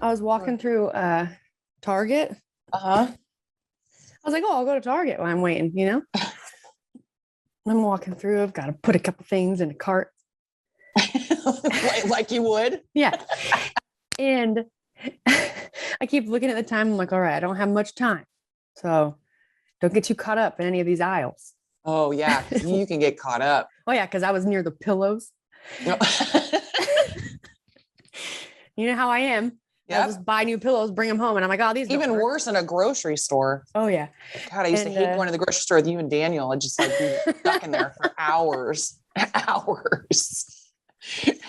I was walking through Target. Uh-huh. I was like, oh, I'll go to Target while I'm waiting, you know? I'm walking through. I've got to put a couple things in a cart. like you would? Yeah. And I keep looking at the time. I'm like, all right, I don't have much time. So don't get too caught up in any of these aisles. Oh, yeah. You can get caught up. Oh, yeah, because I was near the pillows. No. You know how I am. Yep. I'll just buy new pillows, bring them home. And I'm like, oh, these even don't work. worse in a grocery store. Oh, yeah. God, I used to hate going to the grocery store with you and Daniel. I'd just like be stuck in there for hours.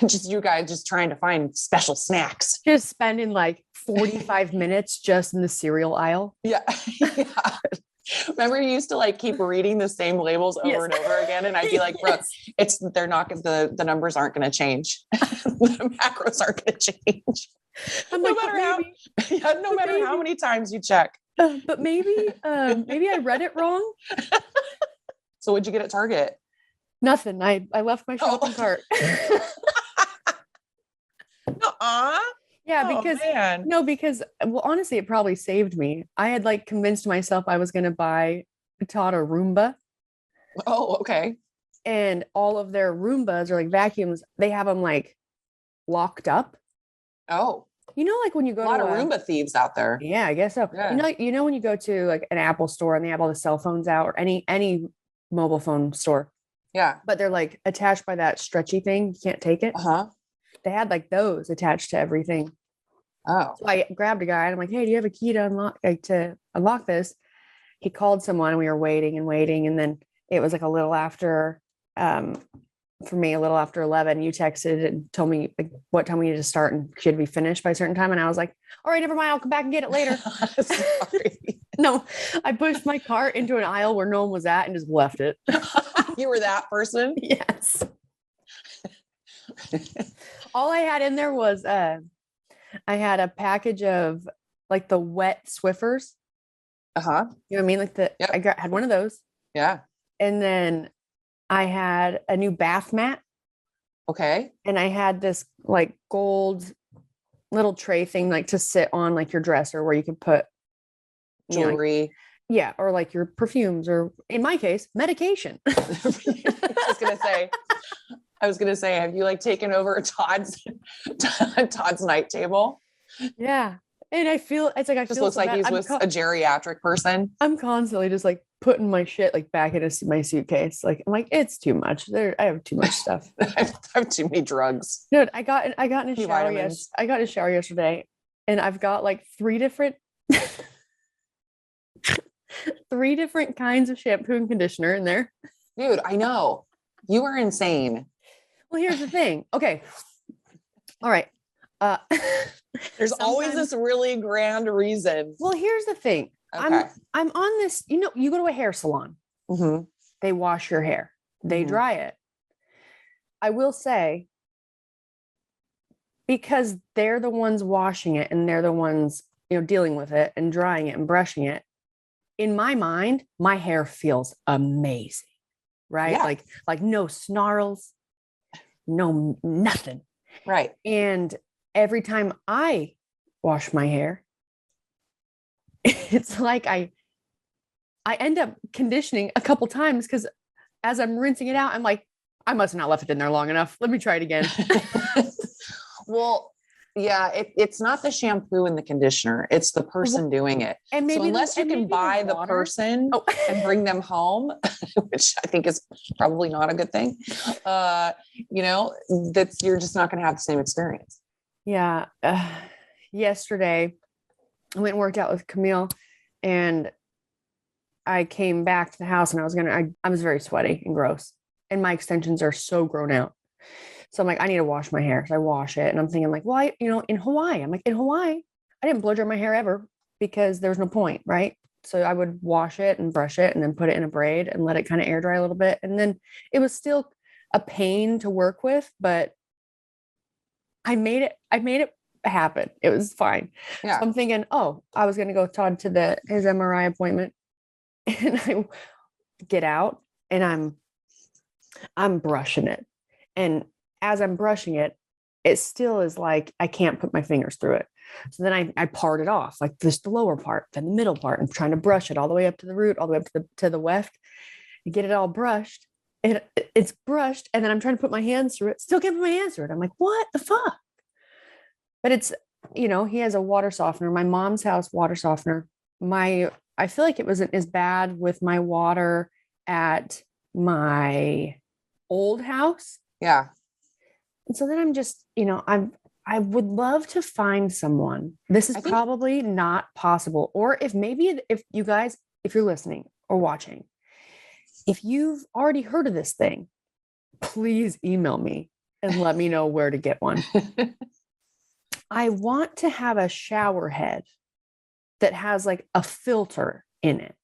Just you guys just trying to find special snacks. Just spending like 45 minutes just in the cereal aisle. Yeah. Yeah. Remember you used to like keep reading the same labels over and over again. And I'd be like, Brooke, they're not, the numbers aren't going to change. The macros aren't going to change. I'm no like, matter no matter how many times you check. But maybe I read it wrong. So what'd you get at Target? Nothing. I left my shopping cart. Yeah, because well, honestly, it probably saved me. I had like convinced myself I was going to buy Todd a Roomba. Oh, okay. And all of their Roombas or like vacuums, they have them like locked up. Oh, you know, like when you go to a lot of Roomba thieves out there. Yeah, I guess so. Yeah. You know, when you go to like an Apple store and they have all the cell phones out, or any mobile phone store. Yeah. But they're like attached by that stretchy thing. You can't take it. Uh-huh. They had like those attached to everything. Oh. So I grabbed a guy and I'm like, hey, do you have a key to unlock this? He called someone and we were waiting. And then it was like a little after, for me, a little after 11, you texted and told me like what time we needed to start and she had to be finished by a certain time. And I was like, all right, never mind. I'll come back and get it later. Sorry. No, I pushed my cart into an aisle where no one was at and just left it. You were that person? Yes. All I had in there was, I had a package of like the wet Swiffers. Uh-huh. You know what I mean? Like I had one of those. Yeah. And then I had a new bath mat. Okay. And I had this like gold little tray thing, like to sit on like your dresser where you could put jewelry. Yeah. Or like your perfumes, or in my case, medication. I was going to say, have you like taken over Todd's night table? Yeah. And I feel it's like, looks like he's with a geriatric person. I'm constantly just like putting my shit like back into my suitcase. Like, I'm like, it's too much. I have too much stuff. I have too many drugs. Dude, I got in a shower I got in a shower yesterday and I've got like three different kinds of shampoo and conditioner in there. Dude, I know. You are insane. Well, here's the thing. Okay. All right. There's always this really grand reason. Well, here's the thing. Okay. I'm on this, you know, you go to a hair salon. Mm-hmm. They wash your hair. They dry it. I will say, because they're the ones washing it and they're the ones, you know, dealing with it and drying it and brushing it. In my mind, my hair feels amazing. Right? Yeah. Like no snarls, no nothing. Right. And every time I wash my hair, it's like I end up conditioning a couple times because as I'm rinsing it out, I'm like, I must have not left it in there long enough. Let me try it again. Well, yeah, it's not the shampoo and the conditioner. It's the person doing it. And maybe so unless you can buy the person and bring them home, which I think is probably not a good thing, you know, you're just not going to have the same experience. Yeah. Yesterday, I went and worked out with Camille and I came back to the house and I was very sweaty and gross and my extensions are so grown out. So I'm like, I need to wash my hair. So I wash it and I'm thinking like, well, in Hawaii, I didn't blow dry my hair ever because there was no point. Right. So I would wash it and brush it and then put it in a braid and let it kind of air dry a little bit. And then it was still a pain to work with, but I made it happen. It was fine. Yeah. So I'm thinking, I was going to go with Todd to his MRI appointment and I get out and I'm brushing it. And as I'm brushing it, it still is like, I can't put my fingers through it. So then I part it off, like just the lower part, then the middle part, and trying to brush it all the way up to the root, all the way up to the weft, and get it all brushed. And it's brushed, and then I'm trying to put my hands through it. Still can't put my hands through it. I'm like, what the fuck? But it's, he has a water softener. My mom's house water softener. I feel like it wasn't as bad with my water at my old house. Yeah. And so then I'm just, I would love to find someone. This is probably not possible. Or if you guys, if you're listening or watching, if you've already heard of this thing, please email me and let me know where to get one. I want to have a shower head that has like a filter in it.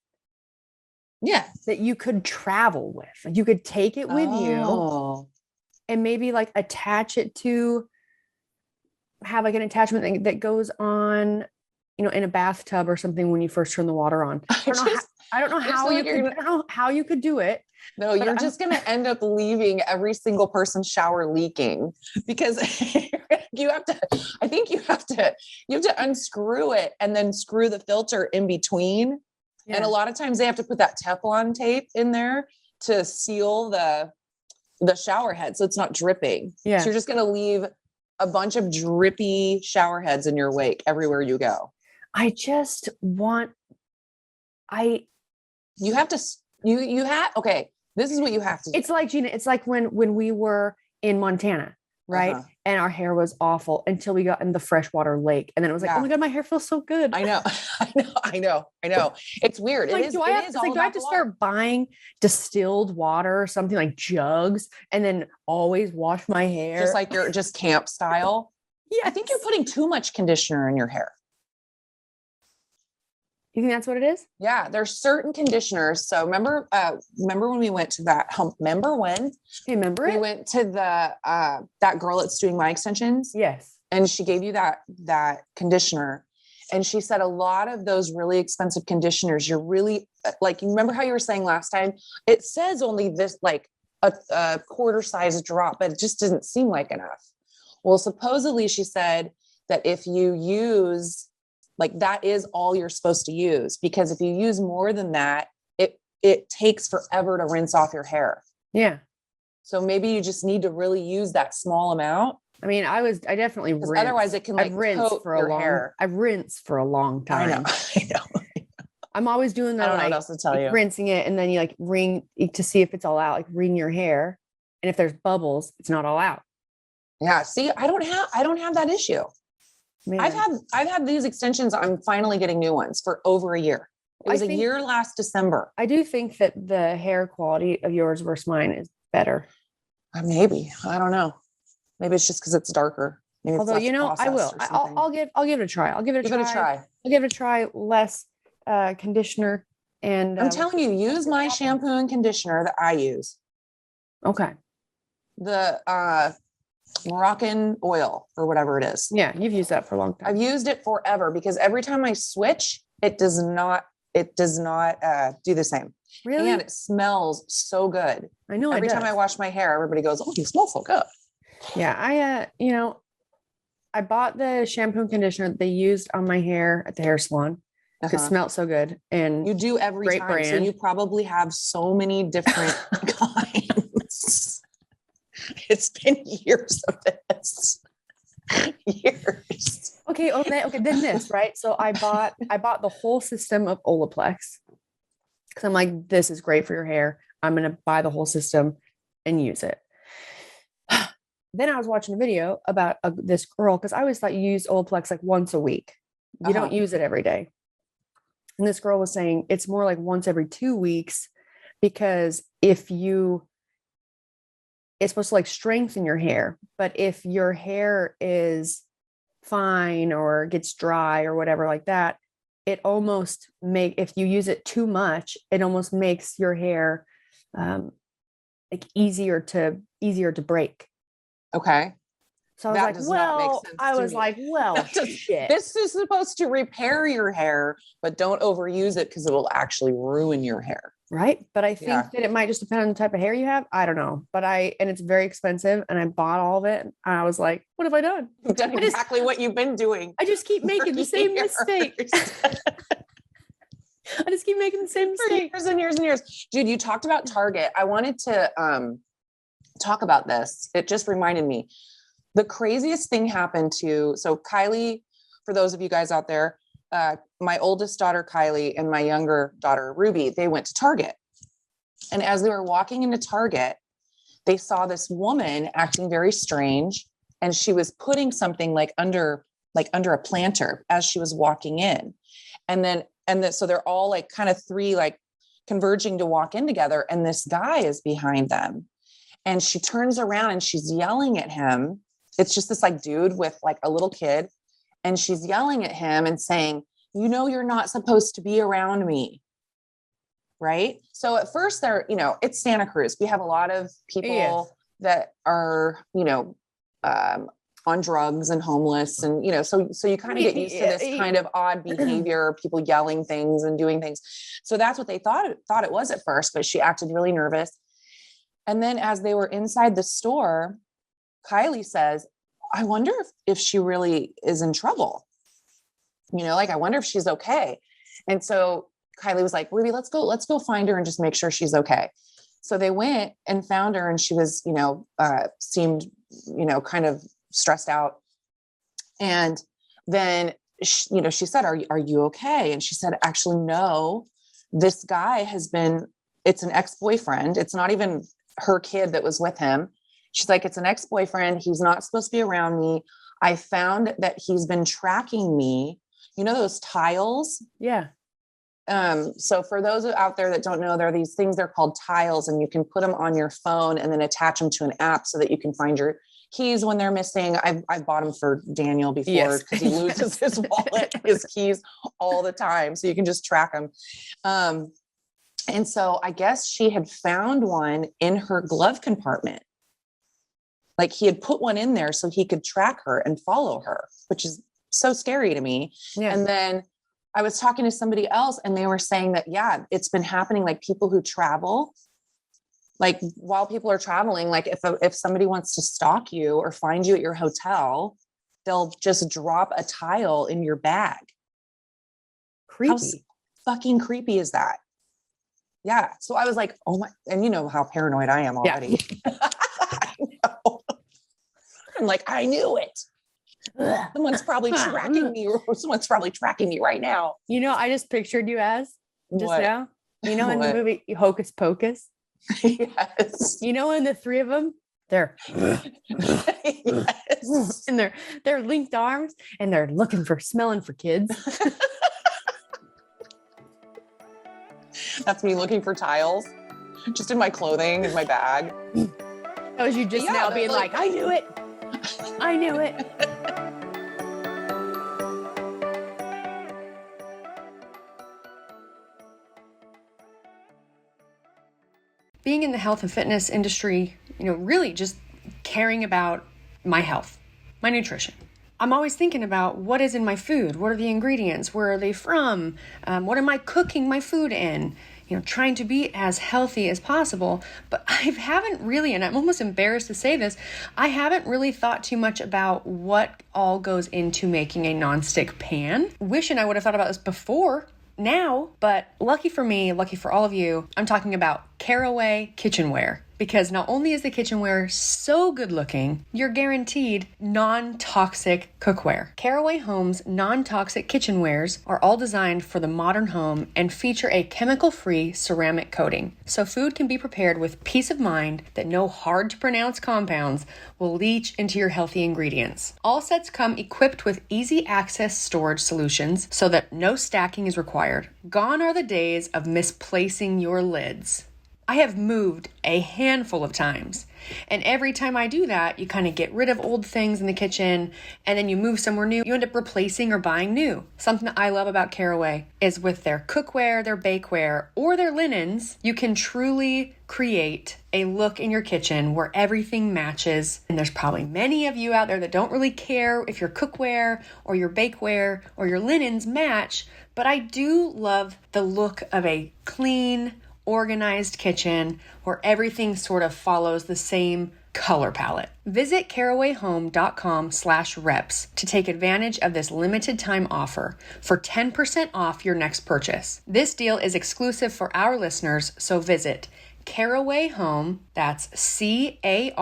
Yeah. That you could travel with. Like you could take it with you and maybe like attach it to, have like an attachment that goes on, in a bathtub or something when you first turn the water on. I don't know how you could do it. No, you're just going to end up leaving every single person's shower leaking because you have to unscrew it and then screw the filter in between. Yeah. And a lot of times they have to put that Teflon tape in there to seal the shower head so it's not dripping. Yeah. So you're just going to leave a bunch of drippy shower heads in your wake everywhere you go. This is what you have to do. It's like, Jeanna, it's like when we were in Montana, right? Uh-huh. And our hair was awful until we got in the freshwater lake. And then it was like, oh my God, my hair feels so good. I know. It's weird. Like, do I have to start buying distilled water or something, like jugs, and then always wash my hair? Just like you're just camp style. Yeah. I think you're putting too much conditioner in your hair. You think that's what it is? Yeah, there's certain conditioners. So remember when we went to that remember when? Hey, remember it? We went to the that girl that's doing my extensions. Yes. And she gave you that conditioner. And she said a lot of those really expensive conditioners, you're really like, you remember how you were saying last time? It says only this like a quarter size drop, but it just doesn't seem like enough. Well, supposedly she said that if you use like that is all you're supposed to use, because if you use more than that, it takes forever to rinse off your hair. Yeah. So maybe you just need to really use that small amount. I mean, I definitely rinse. Otherwise it can like coat your hair. I've rinsed for a long time. I know. I'm always doing that. I don't know what else to tell you. Rinsing it, and then you like wring to see if it's all out, like wring your hair. And if there's bubbles, it's not all out. Yeah. See, I don't have that issue. Man. I've had these extensions. I'm finally getting new ones for over a year. It was a year last December. I do think that the hair quality of yours versus mine is better. Maybe. I don't know. Maybe it's just because it's darker. Maybe although, I will. I'll give it a try. I'll give it a try. Less conditioner. And I'm telling you, use my shampoo and conditioner that I use. Okay. The Moroccan oil or whatever it is. Yeah, you've used that for a long time. I've used it forever because every time I switch, it does not do the same. Really? And it smells so good. I know. Every time I wash my hair, everybody goes, "Oh, you smell so good." Yeah, I bought the shampoo and conditioner that they used on my hair at the hair salon. It smelled so good. And you do every great time. Brand. So you probably have so many different kinds. It's been years of this. Years. Okay. Then this, right? So I bought the whole system of Olaplex because I'm like, this is great for your hair. I'm going to buy the whole system and use it. Then I was watching a video about this girl, because I always thought you used Olaplex like once a week. You don't use it every day. And this girl was saying it's more like once every 2 weeks, because it's supposed to like strengthen your hair. But if your hair is fine or gets dry or whatever like that, if you use it too much, it almost makes your hair like easier to break. Okay. So I was like, well, shit. This is supposed to repair your hair, but don't overuse it because it will actually ruin your hair. Right. But I think that it might just depend on the type of hair you have. I don't know. But and it's very expensive and I bought all of it. And I was like, what have I done? You've done exactly what you've been doing. I just keep making the same mistake. I just keep making the same mistake. For years and years and years. Dude, you talked about Target. I wanted to talk about this. It just reminded me. The craziest thing happened so Kylie, for those of you guys out there, my oldest daughter, Kylie, and my younger daughter, Ruby, they went to Target. And as they were walking into Target, they saw this woman acting very strange. And she was putting something under a planter as she was walking in. So they're all like kind of three, like converging to walk in together. And this guy is behind them. And she turns around and she's yelling at him. It's just this like dude with like a little kid. And she's yelling at him and saying, you know, you're not supposed to be around me. Right. So at first it's Santa Cruz. We have a lot of people that are, on drugs and homeless. And, so you kind of get used to this kind of odd behavior, people yelling things and doing things. So that's what they thought it was at first, but she acted really nervous. And then as they were inside the store, Kylie says, I wonder if she really is in trouble. I wonder if she's okay. And so Kylie was like, Ruby, let's go find her and just make sure she's okay. So they went and found her and she was, seemed, kind of stressed out. And then, she said, are you okay? And she said, actually, no, this guy it's an ex-boyfriend. It's not even her kid that was with him. She's like, it's an ex-boyfriend. He's not supposed to be around me. I found that he's been tracking me. You know, those tiles? Yeah. So for those out there that don't know, there are these things, they're called tiles, and you can put them on your phone and then attach them to an app so that you can find your keys when they're missing. I've bought them for Daniel before because he loses his wallet, his keys all the time. So you can just track them. And so I guess she had found one in her glove compartment. Like he had put one in there so he could track her and follow her, which is so scary to me. Yeah. And then I was talking to somebody else and they were saying that, it's been happening. Like people who travel, like while people are traveling, like if somebody wants to stalk you or find you at your hotel, they'll just drop a tile in your bag. Creepy. How fucking creepy is that? Yeah. So I was like, oh my, and you know how paranoid I am already. Yeah. I'm like, I knew it. Someone's probably tracking me, or someone's probably tracking me right now. I just pictured you as just what? now, in the movie Hocus Pocus. Yes. In the three of them, they're yes. And they're linked arms and they're smelling for kids. That's me looking for tiles, just in my clothing, in my bag. That was you just now being like, I knew it. I knew it. Being in the health and fitness industry, really just caring about my health, my nutrition. I'm always thinking about what is in my food. What are the ingredients? Where are they from? What am I cooking my food in? Trying to be as healthy as possible. But I haven't really, and I'm almost embarrassed to say this, I haven't really thought too much about what all goes into making a nonstick pan. Wishing I would have thought about this before now, but lucky for me, lucky for all of you, I'm talking about Caraway kitchenware. Because not only is the kitchenware so good looking, you're guaranteed non-toxic cookware. Caraway Home's non-toxic kitchenwares are all designed for the modern home and feature a chemical-free ceramic coating. So food can be prepared with peace of mind that no hard-to-pronounce compounds will leach into your healthy ingredients. All sets come equipped with easy access storage solutions so that no stacking is required. Gone are the days of misplacing your lids. I have moved a handful of times. And every time I do that, you kind of get rid of old things in the kitchen and then you move somewhere new. You end up replacing or buying new. Something that I love about Caraway is with their cookware, their bakeware, or their linens, you can truly create a look in your kitchen where everything matches. And there's probably many of you out there that don't really care if your cookware or your bakeware or your linens match, but I do love the look of a clean, organized kitchen where everything sort of follows the same color palette. Visit carawayhome.com/reps to take advantage of this limited time offer for 10% off your next purchase. This deal is exclusive for our listeners, so visit Caraway Home, that's CARAWAY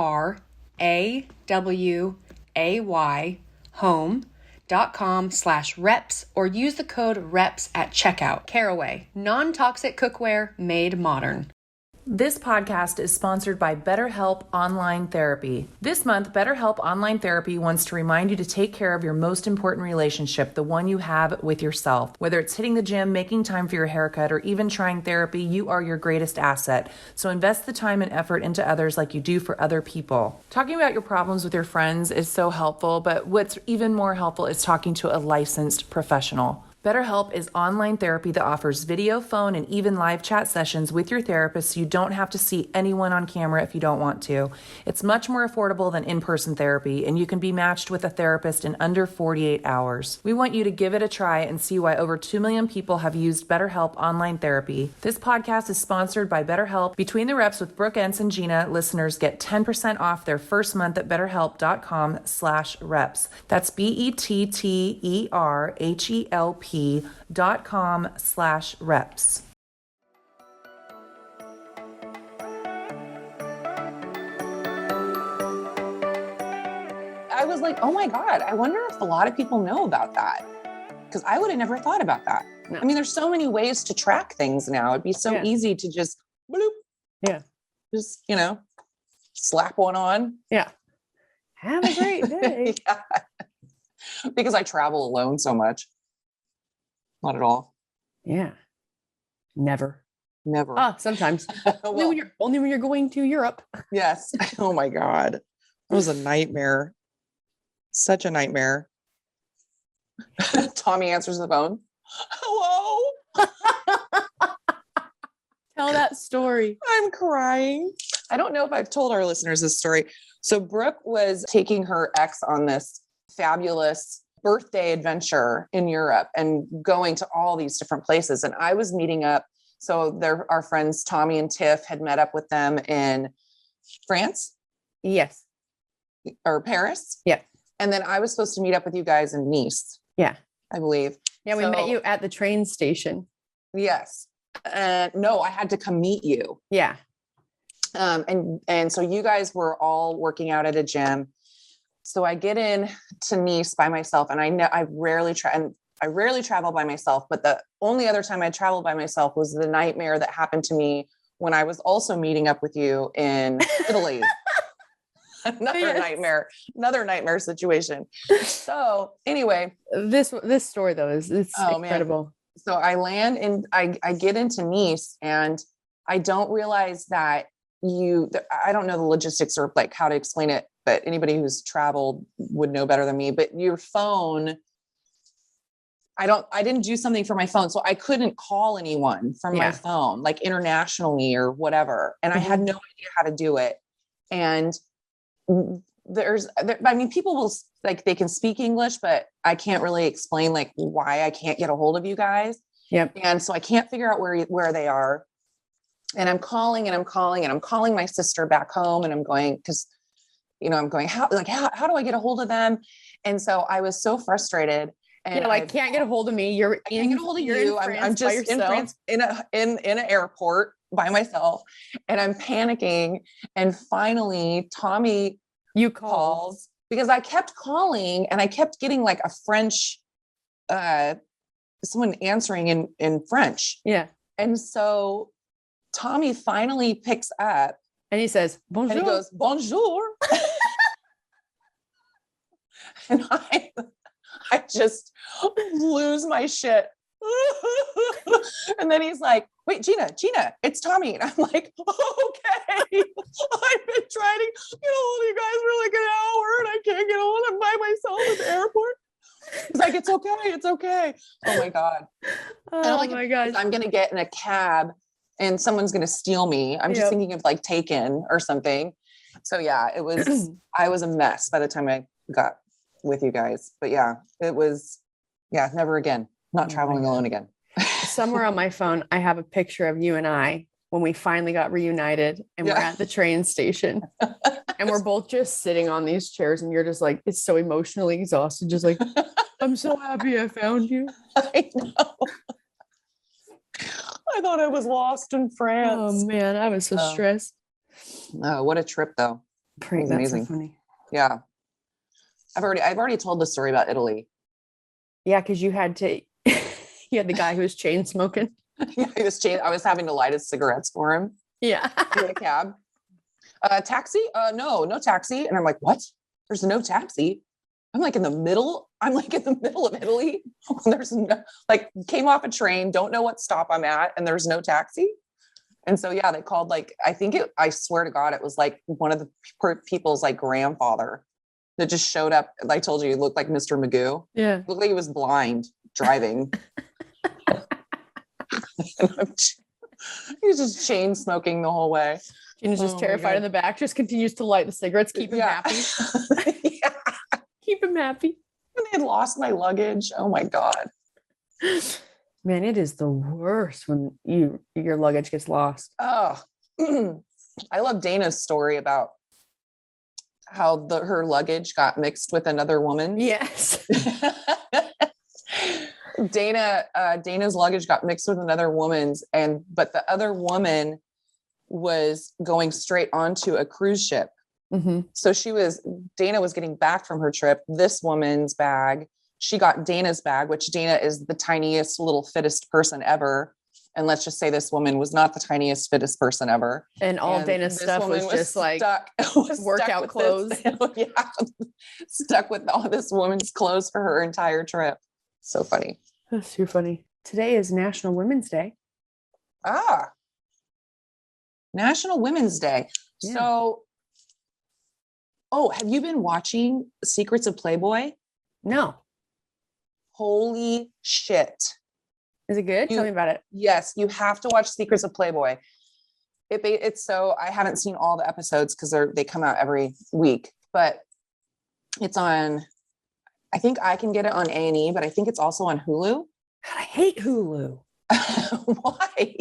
home.com/reps or use the code REPS at checkout. Caraway, non-toxic cookware made modern. This podcast is sponsored by BetterHelp Online Therapy. This month, BetterHelp Online Therapy wants to remind you to take care of your most important relationship, the one you have with yourself. Whether it's hitting the gym, making time for your haircut, or even trying therapy, you are your greatest asset. So invest the time and effort into others like you do for other people. Talking about your problems with your friends is so helpful, but what's even more helpful is talking to a licensed professional. BetterHelp is online therapy that offers video, phone, and even live chat sessions with your therapist so you don't have to see anyone on camera if you don't want to. It's much more affordable than in-person therapy, and you can be matched with a therapist in under 48 hours. We want you to give it a try and see why over 2 million people have used BetterHelp Online Therapy. This podcast is sponsored by BetterHelp. Between the Reps with Brooke and Jeanna, listeners get 10% off their first month at betterhelp.com/reps. That's BETTERHELP.com/reps. I was like, oh my God, I wonder if a lot of people know about that. Because I would have never thought about that. No. I mean, there's so many ways to track things now. It'd be so easy to just bloop. Yeah. Just, slap one on. Yeah. Have a great day. Yeah. Because I travel alone so much. Not at all. Yeah. Never. Well, Sometimes. only when you're going to Europe. Yes. Oh my God. It was a nightmare. Such a nightmare. Tommy answers the phone. Hello. Tell that story. I'm crying. I don't know if I've told our listeners this story. So Brooke was taking her ex on this fabulous birthday adventure in Europe and going to all these different places. And I was meeting up. So our friends, Tommy and Tiff, had met up with them in France. Yes. Or Paris. Yeah. And then I was supposed to meet up with you guys in Nice. Yeah. I believe. Yeah. We met you at the train station. Yes. No, I had to come meet you. Yeah. And so you guys were all working out at a gym. So I get in to Nice by myself, and I rarely travel by myself, but the only other time I traveled by myself was the nightmare that happened to me when I was also meeting up with you in Italy. Another nightmare situation. So anyway, this story though is incredible. Man. So I land and I get into Nice, and I don't realize that I don't know the logistics or like how to explain it, but anybody who's traveled would know better than me, but your phone, I didn't do something for my phone. So I couldn't call anyone from my phone, like internationally or whatever. And I had no idea how to do it. And people will like, they can speak English, but I can't really explain like why I can't get a hold of you guys. Yep. And so I can't figure out where they are. And I'm calling my sister back home, and I'm going, how do I get a hold of them? And so I was so frustrated. And I can't get a hold of me. I can't get a hold of you. I'm just in France in an airport by myself, and I'm panicking. And finally, Tommy calls because I kept calling and I kept getting like a French, someone answering in French. Yeah. And so Tommy finally picks up and he says, bonjour. And he goes, bonjour. And I just lose my shit. And then he's like, wait, Jeanna, it's Tommy. And I'm like, okay, I've been trying to get hold of you guys for like an hour and I can't get hold of by myself at the airport. He's like, it's okay. Oh my God. Oh my gosh. I'm going to get in a cab and someone's going to steal me. I'm just thinking of like Taken or something. So yeah, I was a mess by the time I got with you guys, but yeah, it was, never again, not traveling alone again. Somewhere on my phone, I have a picture of you and I when we finally got reunited and we're at the train station and we're both just sitting on these chairs and you're just like, it's so emotionally exhausted. Just like, I'm so happy I found you. I know. I thought I was lost in France. Oh man, I was so stressed. Oh, what a trip though. It was amazing. So funny. Yeah. I've already told the story about Italy. Yeah, because you had the guy who was chain smoking. Yeah, I was having to light his cigarettes for him. Yeah. In a cab. Taxi? No taxi. And I'm like, what? There's no taxi. I'm like in the middle of Italy. There's no, like, came off a train, don't know what stop I'm at, and there's no taxi. And so, yeah, they called I swear to God, it was like one of the people's like grandfather that just showed up. I told you, he looked like Mr. Magoo. Yeah. Looked like he was blind driving. He was just chain smoking the whole way. Gina's just terrified in the back, just continues to light the cigarettes, keep him happy. Yeah. Keep him happy. And they had lost my luggage. Oh my God. Man, it is the worst when your luggage gets lost. Oh, I love Dana's story about how her luggage got mixed with another woman. Yes. Dana's luggage got mixed with another woman's, but the other woman was going straight onto a cruise ship. Mm-hmm. So Dana was getting back from her trip. This woman's bag, she got Dana's bag, which Dana is the tiniest, little fittest person ever. And let's just say this woman was not the tiniest, fittest person ever. And all Dana's stuff was just like workout clothes. Stuck with all this woman's clothes for her entire trip. So funny. That's too funny. Today is National Women's Day. National Women's Day. Yeah. So, have you been watching Secrets of Playboy? No. Holy shit. Is it good? Tell me about it. Yes, you have to watch Secrets of Playboy. It's so, I haven't seen all the episodes because they come out every week, but it's on, I think I can get it on A&E, but I think it's also on Hulu. God, I hate Hulu. Why?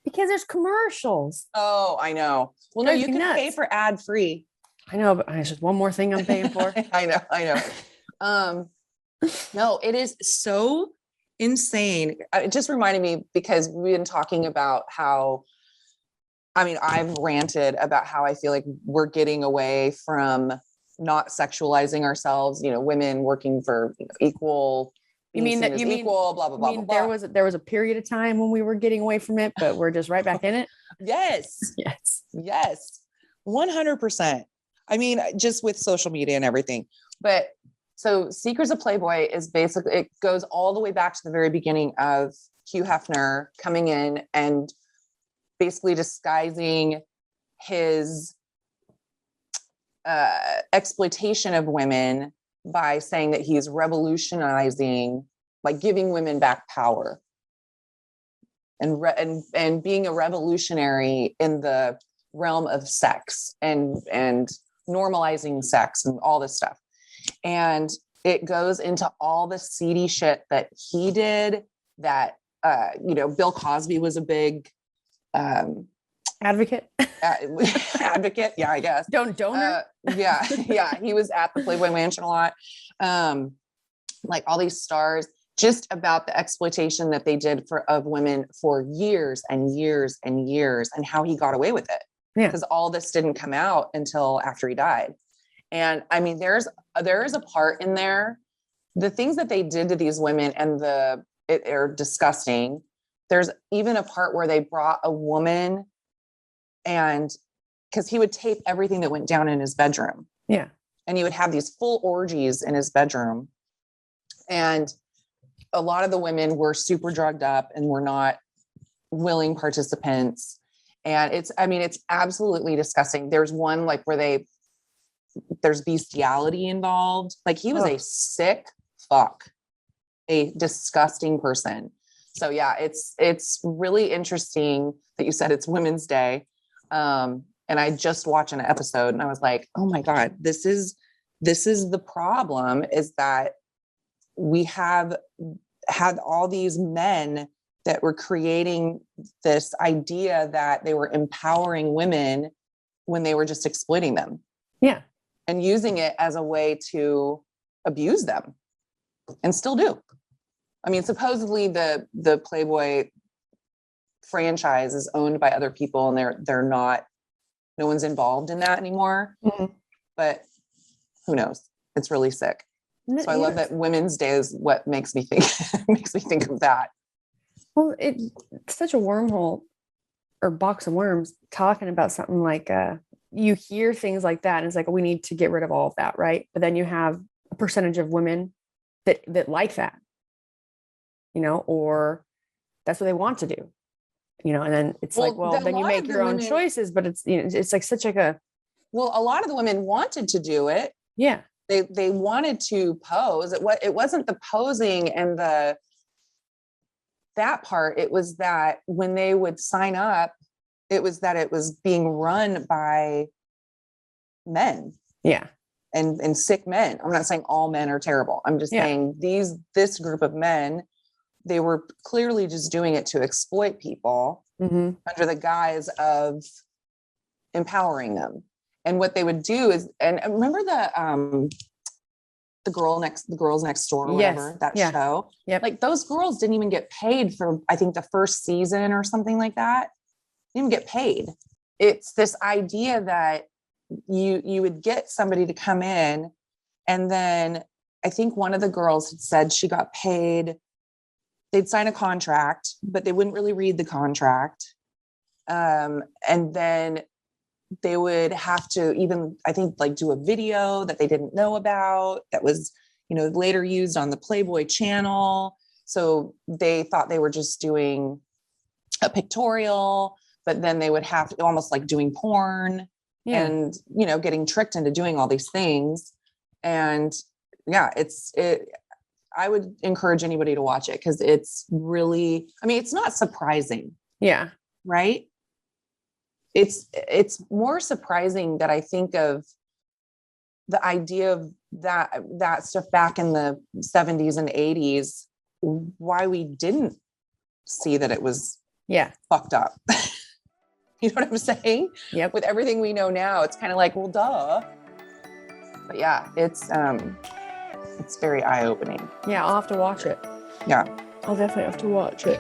Because there's commercials. Oh, I know. Well, no, you can pay for ad free. I know, but it's just one more thing I'm paying for. I know. No, it is so insane. It just reminded me because we've been talking about how, I've ranted about how I feel like we're getting away from not sexualizing ourselves, women working for equal. Equal, blah, blah, blah, blah, blah. There was a period of time when we were getting away from it, but we're just right back in it. Yes. 100%. Just with social media and everything. But so Secrets of Playboy is basically, it goes all the way back to the very beginning of Hugh Hefner coming in and basically disguising his exploitation of women by saying that he's revolutionizing, like giving women back power and being a revolutionary in the realm of sex and normalizing sex and all this stuff. And it goes into all the seedy shit that he did that, Bill Cosby was a big, advocate. Advocate. Yeah, I guess. Donor. Yeah. He was at the Playboy Mansion a lot. Like all these stars, just about the exploitation that they did of women for years and years and years, and how he got away with it. Yeah. Because all this didn't come out until after he died. And there is a part in there, the things that they did to these women and are disgusting. There's even a part where they brought a woman, and because he would tape everything that went down in his bedroom. Yeah. And he would have these full orgies in his bedroom. And a lot of the women were super drugged up and were not willing participants. And it's absolutely disgusting. There's one like where there's bestiality involved. Like he was a sick fuck, a disgusting person. So yeah, it's really interesting that you said it's Women's Day. And I just watched an episode and I was like, oh my God, this is the problem, is that we have had all these men that were creating this idea that they were empowering women when they were just exploiting them. Yeah. And using it as a way to abuse them, and still do. I mean, supposedly the Playboy franchise is owned by other people and they're not, no one's involved in that anymore. Mm-hmm. But who knows? It's really sick. So I love that Women's Day is what makes me think of that. Well, it's such a wormhole or box of worms talking about something like, you hear things like that and it's like, we need to get rid of all of that. Right. But then you have a percentage of women that like that, or that's what they want to do, and then it's like, well, then you make your own choices, but it's, it's like such like a lot of the women wanted to do it. Yeah. They wanted to pose. It wasn't the posing and that part. It was that when they would sign up, it was being run by men. Yeah. And sick men. I'm not saying all men are terrible. I'm just saying this group of men, they were clearly just doing it to exploit people under the guise of empowering them. And what they would do is, and remember the Girls Next Door or whatever, that show. Yep. Like those girls didn't even get paid for, I think, the first season or something like that. They didn't even get paid. It's this idea that you would get somebody to come in, and then I think one of the girls had said she got paid. They'd sign a contract, but they wouldn't really read the contract. And then they would have to even, I think, like do a video that they didn't know about that was, later used on the Playboy channel. So they thought they were just doing a pictorial, but then they would have to almost like doing porn and, getting tricked into doing all these things. And yeah, I would encourage anybody to watch it because it's really, it's not surprising. Yeah. Right. It's more surprising that I think of the idea of that stuff back in the 70s and 80s, why we didn't see that it was fucked up. You know what I'm saying? Yep. With everything we know now, it's kind of like, well, duh. But yeah, it's very eye-opening. Yeah, I'll have to watch it. Yeah. I'll definitely have to watch it.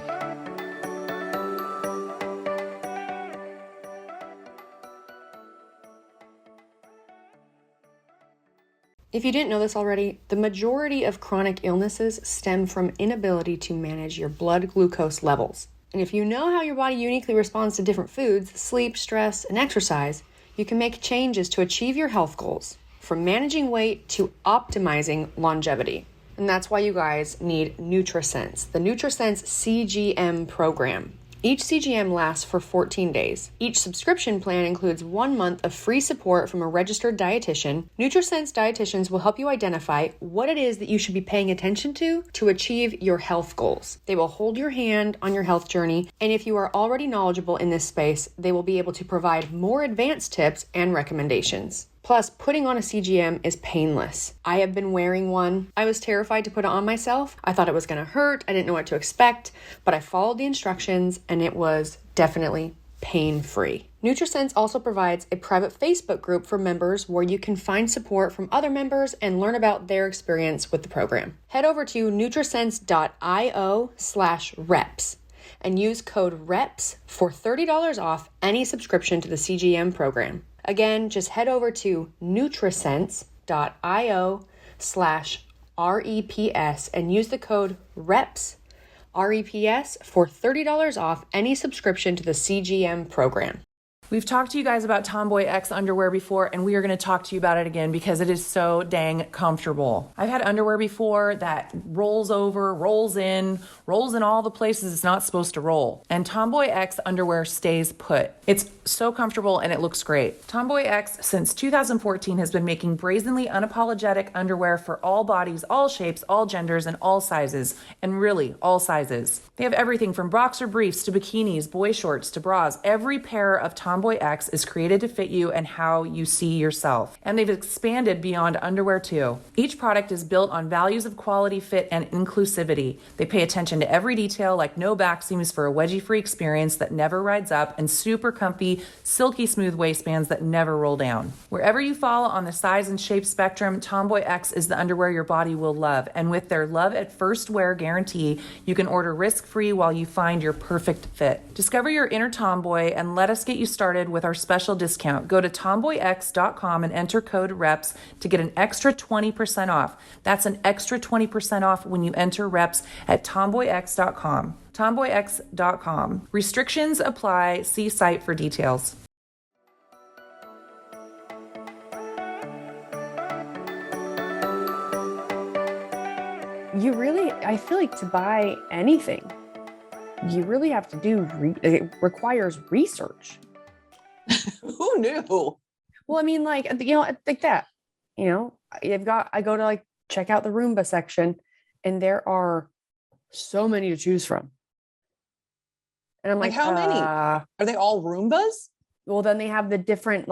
If you didn't know this already, the majority of chronic illnesses stem from inability to manage your blood glucose levels. And if you know how your body uniquely responds to different foods, sleep, stress, and exercise, you can make changes to achieve your health goals, from managing weight to optimizing longevity. And that's why you guys need Nutrasense, the Nutrasense Cgm Program. Each CGM lasts for 14 days. Each subscription plan includes 1 month of free support from a registered dietitian. Nutrasense dietitians will help you identify what it is that you should be paying attention to achieve your health goals. They will hold your hand on your health journey, and if you are already knowledgeable in this space, they will be able to provide more advanced tips and recommendations. Plus, putting on a CGM is painless. I have been wearing one. I was terrified to put it on myself. I thought it was going to hurt. I didn't know what to expect, but I followed the instructions and it was definitely pain-free. Nutrasense also provides a private Facebook group for members where you can find support from other members and learn about their experience with the program. Head over to nutrasense.io/reps and use code REPS for $30 off any subscription to the CGM program. Again, just head over to nutrasense.io/REPS and use the code REPS, REPS, for $30 off any subscription to the CGM program. We've talked to you guys about Tomboyx underwear before, and we are going to talk to you about it again because it is so dang comfortable. I've had underwear before that rolls over, rolls in all the places it's not supposed to roll. And Tomboyx underwear stays put. It's so comfortable and it looks great. Tomboyx, since 2014, has been making brazenly unapologetic underwear for all bodies, all shapes, all genders, and all sizes. And really, all sizes. They have everything from boxer briefs to bikinis, boy shorts to bras. Every pair of Tomboyx is created to fit you and how you see yourself. And they've expanded beyond underwear too. Each product is built on values of quality, fit, and inclusivity. They pay attention to every detail, like no back seams for a wedgie-free experience that never rides up, and super comfy, silky smooth waistbands that never roll down. Wherever you fall on the size and shape spectrum, Tomboyx is the underwear your body will love. And with their love at first wear guarantee, you can order risk-free while you find your perfect fit. Discover your inner tomboy and let us get you started with our special discount. Go to tomboyx.com and enter code REPS to get an extra 20% off. That's an extra 20% off when you enter REPS at tomboyx.com. tomboyx.com. Restrictions apply. See site for details. I feel like to buy anything, you really have to do, it requires research. Who knew? Well, I mean, like that, I go to like check out the Roomba section and there are so many to choose from. And I'm like, how many? Are they all Roombas? Well, then they have the different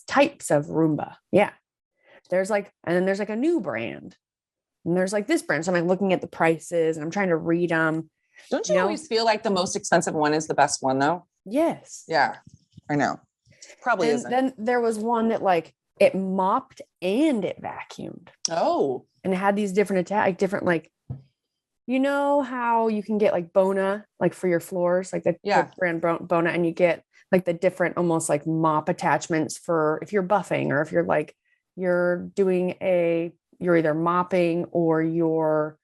types of Roomba. Yeah. And then there's like a new brand. And there's like this brand. So I'm like looking at the prices and I'm trying to read them. Don't you always feel like the most expensive one is the best one though? Yes. Yeah, I know. Probably isn't. Then there was one that like it mopped and it vacuumed. Oh. And it had these different how you can get like Bona, like for your floors, like the brand Bona, and you get like the different almost like mop attachments for if you're buffing or if you're either mopping or you're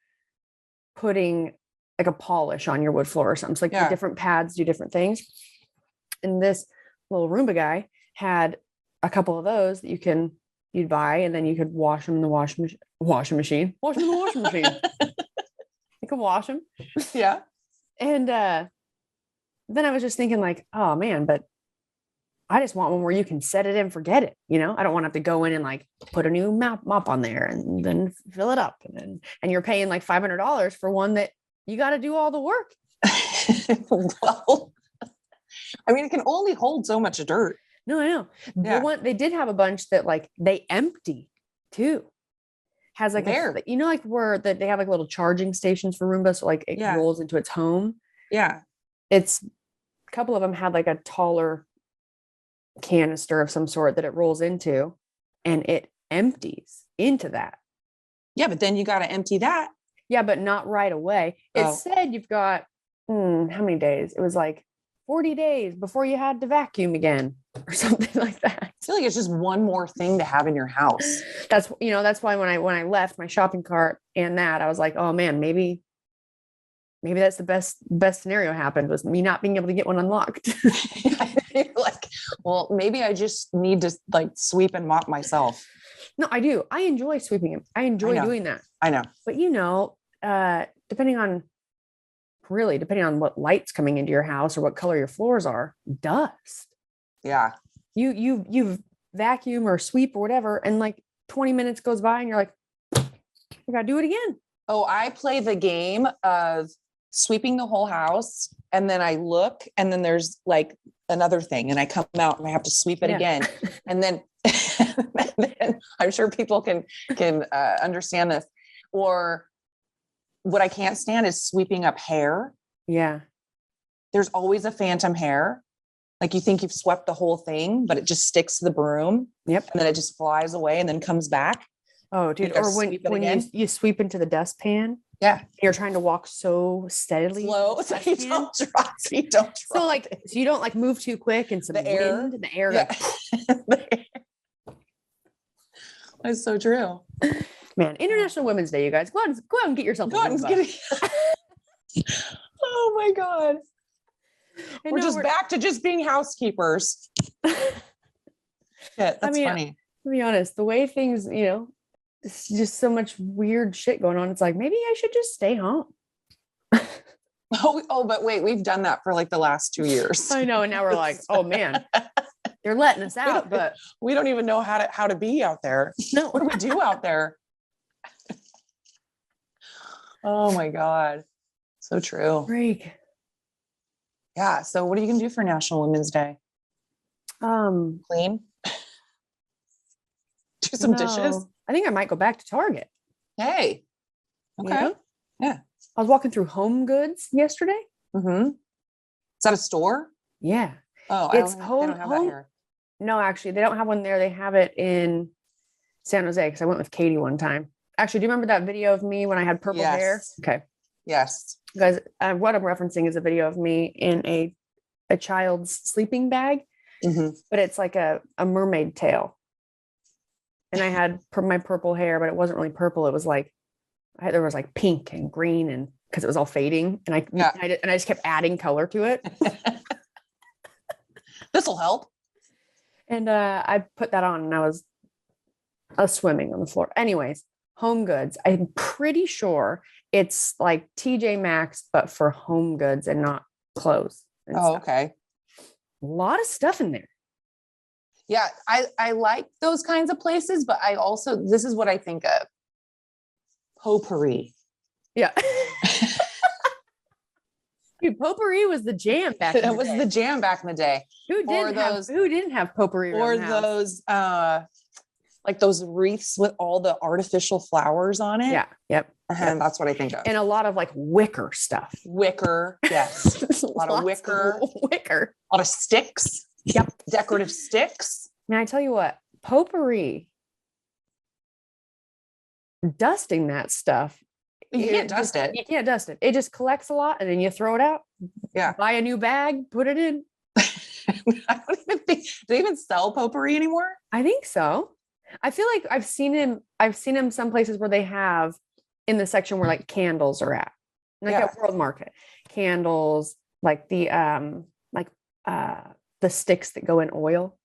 putting like a polish on your wood floor or something. So like the different pads do different things. And this little Roomba guy had a couple of those that you'd buy, and then you could wash them in the washing machine. Wash them in the washing machine. You can wash them. Yeah. And then I was just thinking like, oh man, but I just want one where you can set it and forget it. I don't want to have to go in and like put a new mop on there and then fill it up. And you're paying like $500 for one that you got to do all the work. Well, I mean, it can only hold so much dirt. No, I know. Yeah. The one they did have a bunch that like they empty too. Has like where they have like little charging stations for Roomba, so like it rolls into its home. Yeah. It's a couple of them had like a taller canister of some sort that it rolls into and it empties into that. Yeah, but then you got to empty that. Yeah, but not right away. It said you've got how many days? It was like 40 days before you had to vacuum again or something like that. I feel like it's just one more thing to have in your house. That's why when I left my shopping cart and that, I was like, oh man, maybe that's the best scenario happened, was me not being able to get one unlocked. You're like, well, maybe I just need to like sweep and mop myself. No, I do. I enjoy sweeping them. I enjoy doing that. I know. But depending on what light's coming into your house or what color your floors are, dust. Yeah. You vacuum or sweep or whatever, and like 20 minutes goes by and you're like, I gotta do it again. Oh, I play the game of sweeping the whole house, and then I look, and then there's like another thing, and I come out and I have to sweep it again. And then, I'm sure people can understand this. Or what I can't stand is sweeping up hair. Yeah. There's always a phantom hair. Like you think you've swept the whole thing, but it just sticks to the broom. Yep. And then it just flies away and then comes back. Oh, dude. Or when you sweep into the dustpan. Yeah. You're trying to walk so steadily. Slow. So you don't drop. So you don't like move too quick and some the air. Wind, the air. Yeah. That's so true. Man, International Women's Day, you guys. Go out and get yourself. Oh my God. We're just back to just being housekeepers. Shit, that's funny. To be honest, the way things, it's just so much weird shit going on. It's like, maybe I should just stay home. But wait, we've done that for like the last 2 years. I know. And now we're like, oh man, they're letting us out, but we don't even know how to be out there. No, what do we do out there? Oh my God. So true. Freak. Yeah. So what are you going to do for National Women's Day? Clean? Do some dishes? I think I might go back to Target. Hey. Okay. Yeah. I was walking through Home Goods yesterday. Mm-hmm. Is that a store? Yeah. Oh, it's they don't have that here. No, actually, they don't have one there. They have it in San Jose because I went with Katie one time. Actually, do you remember that video of me when I had purple hair? Okay. Yes. Guys, what I'm referencing is a video of me in a child's sleeping bag, but it's like a mermaid tail. And I had my purple hair, but it wasn't really purple. It was like, there was like pink and green, and because it was all fading, and I just kept adding color to it. This will help. And I put that on, and I was swimming on the floor. Anyways, Home Goods. I'm pretty sure it's like TJ Maxx, but for home goods and not clothes. Oh, okay. A lot of stuff in there. Yeah, I like those kinds of places, but I also, this is what I think of. Potpourri. Yeah. Dude, potpourri was the jam back in the day. It was the jam back in the day. Who didn't have potpourri or those like those wreaths with all the artificial flowers on it? Yeah. Yep. And that's what I think of. And a lot of like wicker stuff. Wicker. Yes. A lot of wicker. Wicker. A lot of sticks. Yep. Decorative sticks. Man, I tell you what, potpourri, dusting that stuff. You can't dust it. You can't dust it. It just collects a lot and then you throw it out. Yeah. Buy a new bag, put it in. I don't even think, do they even sell potpourri anymore? I think so. I feel like I've seen him some places where they have in the section where like candles are at. Like at World Market. Candles, like the sticks that go in oil.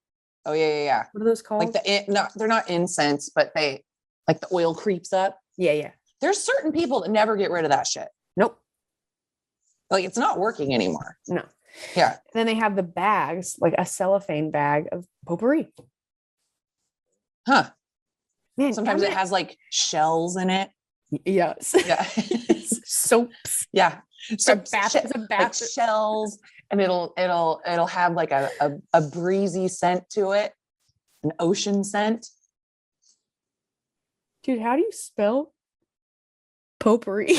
Oh yeah. What are those called? Like they're not incense, but they like the oil creeps up. Yeah. There's certain people that never get rid of that shit. Nope. Like it's not working anymore. No. Yeah. Then they have the bags, like a cellophane bag of potpourri. Huh. Man, sometimes it has like shells in it. Yes. Yeah. Soaps. Yeah. So like shells, and it'll have like a breezy scent to it, an ocean scent. Dude, how do you spell potpourri?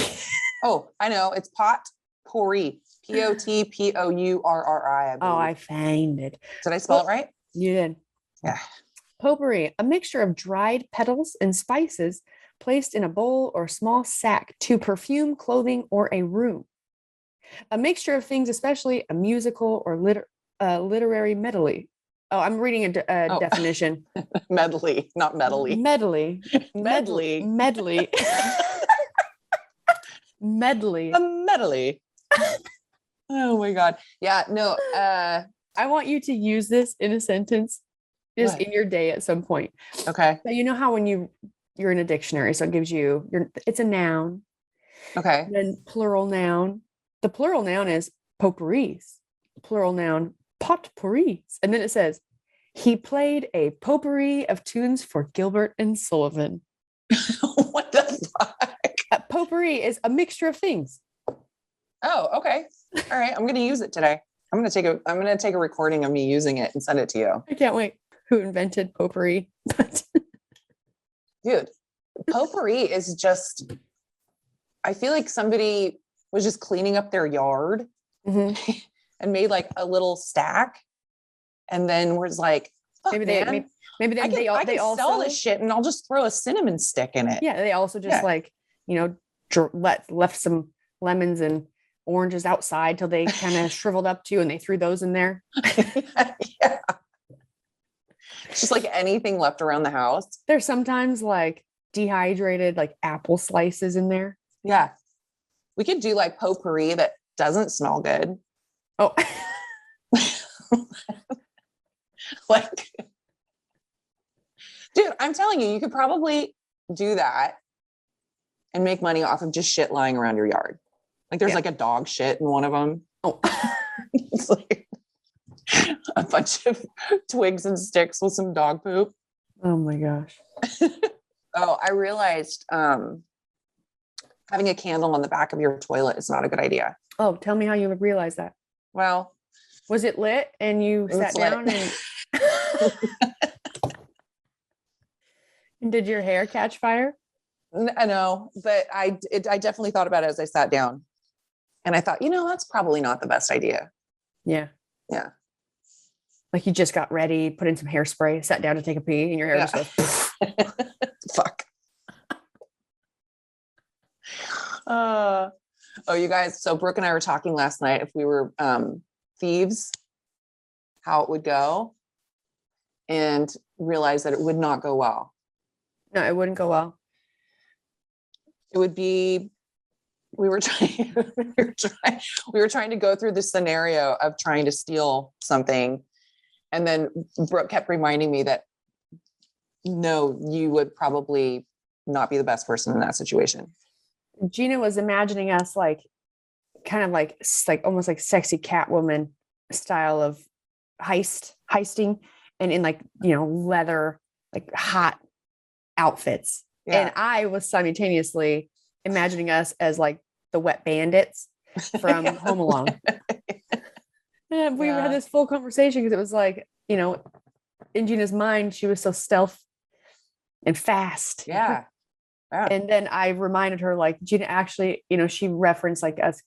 Oh, I know. It's potpourri. Potpourri. Oh, I found it. Did I spell it right? You did. Yeah. Potpourri, a mixture of dried petals and spices placed in a bowl or small sack to perfume clothing or a room. A mixture of things, especially a musical or literary medley. Oh, I'm reading a definition. Medley, not medley. Medley. Medley. Medley. Medley. A medley. Oh my God. Yeah, no. I want you to use this in a sentence just in your day at some point. Okay. So you know how when you're in a dictionary, so it gives you it's a noun. Okay. Then plural noun. The plural noun is potpourris. Plural noun, potpourris. And then it says, he played a potpourri of tunes for Gilbert and Sullivan. What the fuck? Potpourri is a mixture of things. Oh, okay. All right. I'm going to use it today. I'm going to take a recording of me using it and send it to you. I can't wait. Who invented potpourri? Dude, potpourri is just, I feel like somebody was just cleaning up their yard and made like a little stack, and then was like, maybe they all sell this shit, and I'll just throw a cinnamon stick in it. Yeah, they also just left some lemons and oranges outside till they kind of shriveled up too, and they threw those in there. Yeah. Just like anything left around the house. There's sometimes like dehydrated like apple slices in there. Yeah. We could do like potpourri that doesn't smell good. Oh, like, dude, I'm telling you, you could probably do that and make money off of just shit lying around your yard. Like there's like a dog shit in one of them. Oh, it's like a bunch of twigs and sticks with some dog poop. oh my gosh. Oh, I realized having a candle on the back of your toilet is not a good idea. Oh, tell me how you realized that. Well, was it lit and you sat down and and did your hair catch fire? No, but I definitely thought about it as I sat down, and I thought, that's probably not the best idea. Yeah. Yeah. Like you just got ready, put in some hairspray, sat down to take a pee, and your hair just goes. Fuck. Oh, you guys. So Brooke and I were talking last night if we were thieves, how it would go, and realized that it would not go well. No, it wouldn't go well. It would be, we were trying to go through the scenario of trying to steal something. And then Brooke kept reminding me that, no, you would probably not be the best person in that situation. Jeanna was imagining us like, kind of like almost like sexy Catwoman style of heisting and in like, leather, like hot outfits. Yeah. And I was simultaneously imagining us as like the wet bandits from Home Alone. And we had this full conversation because it was like, in Gina's mind, she was so stealth and fast. Yeah. And then I reminded her, like, Gina actually, she referenced like us,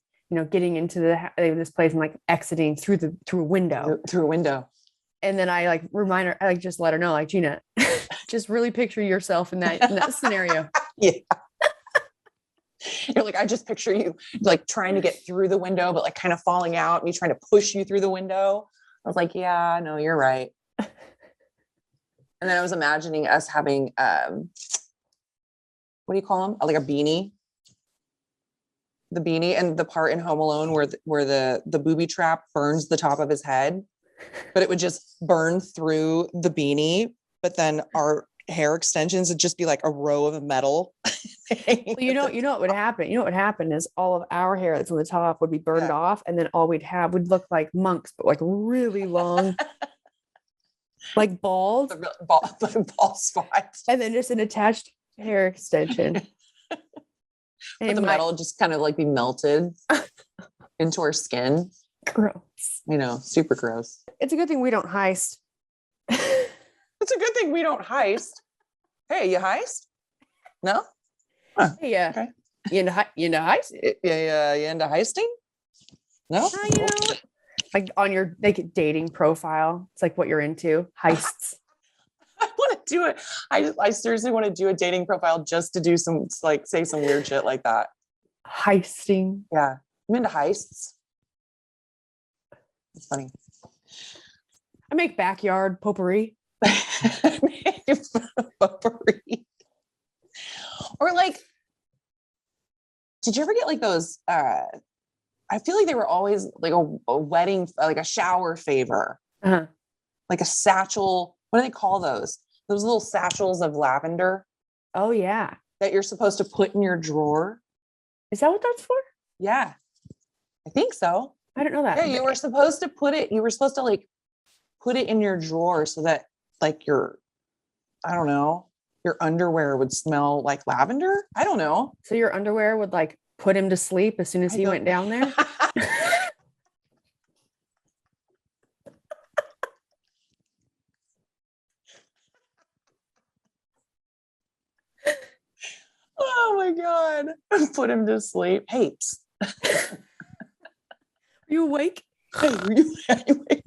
getting into this place and like exiting through a window. Through a window. And then I like remind her, I like just let her know, like, Gina, just really picture yourself in that scenario. Yeah. You're like, I just picture you like trying to get through the window, but like kind of falling out, me trying to push you through the window. I was like, yeah, no, you're right. And then I was imagining us having, what do you call them? Like a beanie. The beanie and the part in Home Alone where the booby trap burns the top of his head, but it would just burn through the beanie. But then our hair extensions would just be like a row of metal. Well, you know what would happen? What would happen is all of our hair that's on the top would be burned off, and then all we'd have would look like monks, but like really long, like bald, bald spots, and then just an attached hair extension. And the metal just kind of like be melted into our skin. Gross. Super gross. It's a good thing we don't heist. It's a good thing we don't heist. Hey, you heist? No? Huh. Yeah. Okay. You into heist? Yeah, you into heisting? No? Like on your dating profile, it's like what you're into. Heists. I want to do it. I seriously want to do a dating profile just to do some, like, say some weird shit like that. Heisting. Yeah. I'm into heists. It's funny. I make backyard potpourri. Potpourri. Or like, did you ever get like those, I feel like they were always like a wedding, like a shower favor, like a satchel. What do they call those? Those little satchels of lavender. Oh yeah. That you're supposed to put in your drawer. Is that what that's for? Yeah. I think so. I don't know that. Yeah. You were supposed to like put it in your drawer so that like your underwear would smell like lavender. I don't know. So your underwear would like put him to sleep as soon as he went down there? Oh my God. Put him to sleep. Hey. Are you awake? Hey, are you awake?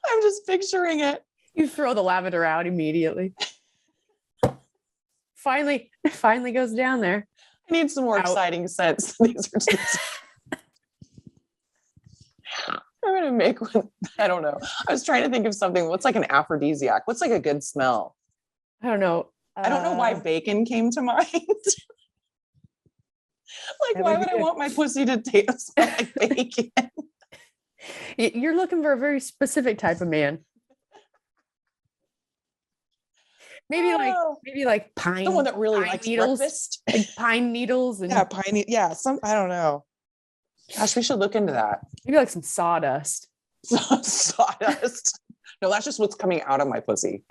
I'm just picturing it. You throw the lavender out immediately. Finally goes down there. I need some more exciting scents. These are just... I'm going to make one. I don't know. I was trying to think of something. What's like an aphrodisiac? What's like a good smell? I don't know. I don't know why bacon came to mind. Like, why would I want my pussy to taste like bacon? You're looking for a very specific type of man. Maybe like pine. The one that really likes needles, breakfast. like pine needles and pine. Yeah, I don't know. Gosh, we should look into that. Maybe like some sawdust. Sawdust. No, that's just what's coming out of my pussy.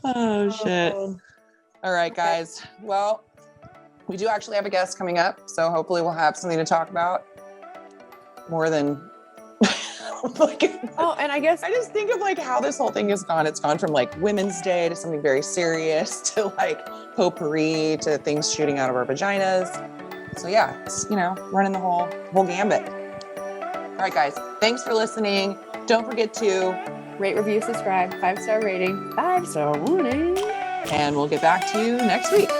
Oh shit. All right, guys. Well, we do actually have a guest coming up, so hopefully we'll have something to talk about more than and I guess I just think of like how this whole thing has gone. It's gone from like Women's Day to something very serious to like potpourri to things shooting out of our vaginas. So yeah, it's, running the whole gambit. All right, guys. Thanks for listening. Don't forget to rate, review, subscribe, 5-star rating, 5-star warning. And we'll get back to you next week.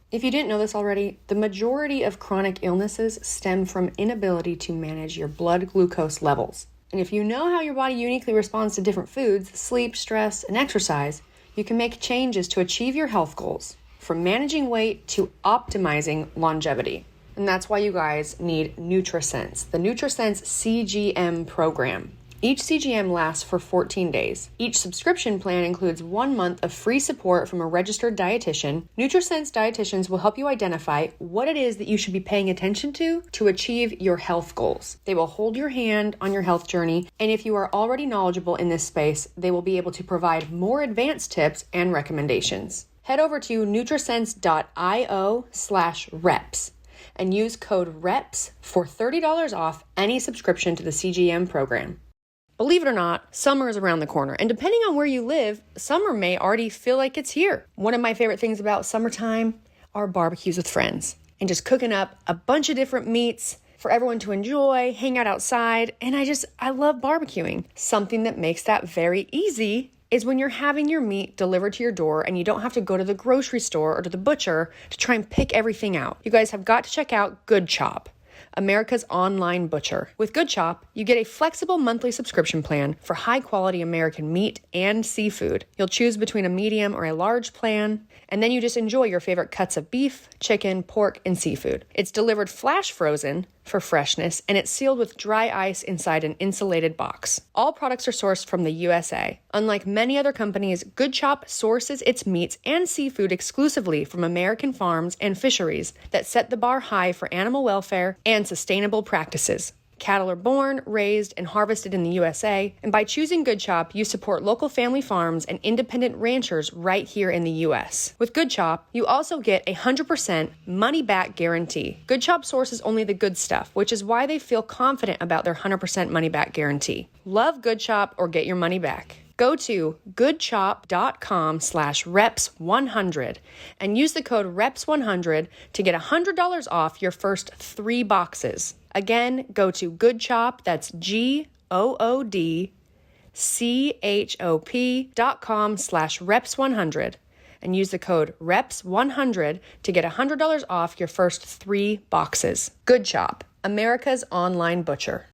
If you didn't know this already, the majority of chronic illnesses stem from inability to manage your blood glucose levels. And if you know how your body uniquely responds to different foods, sleep, stress, and exercise, you can make changes to achieve your health goals, from managing weight to optimizing longevity. And that's why you guys need Nutrasense, the Nutrasense Cgm Program. Each CGM lasts for 14 days. Each subscription plan includes 1 month of free support from a registered dietitian. Nutrasense dietitians will help you identify what it is that you should be paying attention to achieve your health goals. They will hold your hand on your health journey, and if you are already knowledgeable in this space, they will be able to provide more advanced tips and recommendations. Head over to nutrasense.io/reps and use code REPS for $30 off any subscription to the CGM program. Believe it or not, summer is around the corner, and depending on where you live, summer may already feel like it's here. One of my favorite things about summertime are barbecues with friends and just cooking up a bunch of different meats for everyone to enjoy, hang out outside, and I love barbecuing. Something that makes that very easy is when you're having your meat delivered to your door and you don't have to go to the grocery store or to the butcher to try and pick everything out. You guys have got to check out Good Chop, America's online butcher. With Good Chop, you get a flexible monthly subscription plan for high-quality American meat and seafood. You'll choose between a medium or a large plan, and then you just enjoy your favorite cuts of beef, chicken, pork, and seafood. It's delivered flash frozen for freshness, and it's sealed with dry ice inside an insulated box. All products are sourced from the USA. Unlike many other companies, Good Chop sources its meats and seafood exclusively from American farms and fisheries that set the bar high for animal welfare and sustainable practices. Cattle are born, raised, and harvested in the USA, and by choosing Good Chop, you support local family farms and independent ranchers right here in the US. With Good Chop, you also get a 100% money-back guarantee. Good Chop sources only the good stuff, which is why they feel confident about their 100% money-back guarantee. Love Good Chop or get your money back. Go to goodchop.com/reps100 and use the code reps100 to get $100 off your first 3 boxes. Again, go to goodchop, that's goodchop.com/reps100 and use the code reps100 to get $100 off your first 3 boxes. Good Chop, America's online butcher.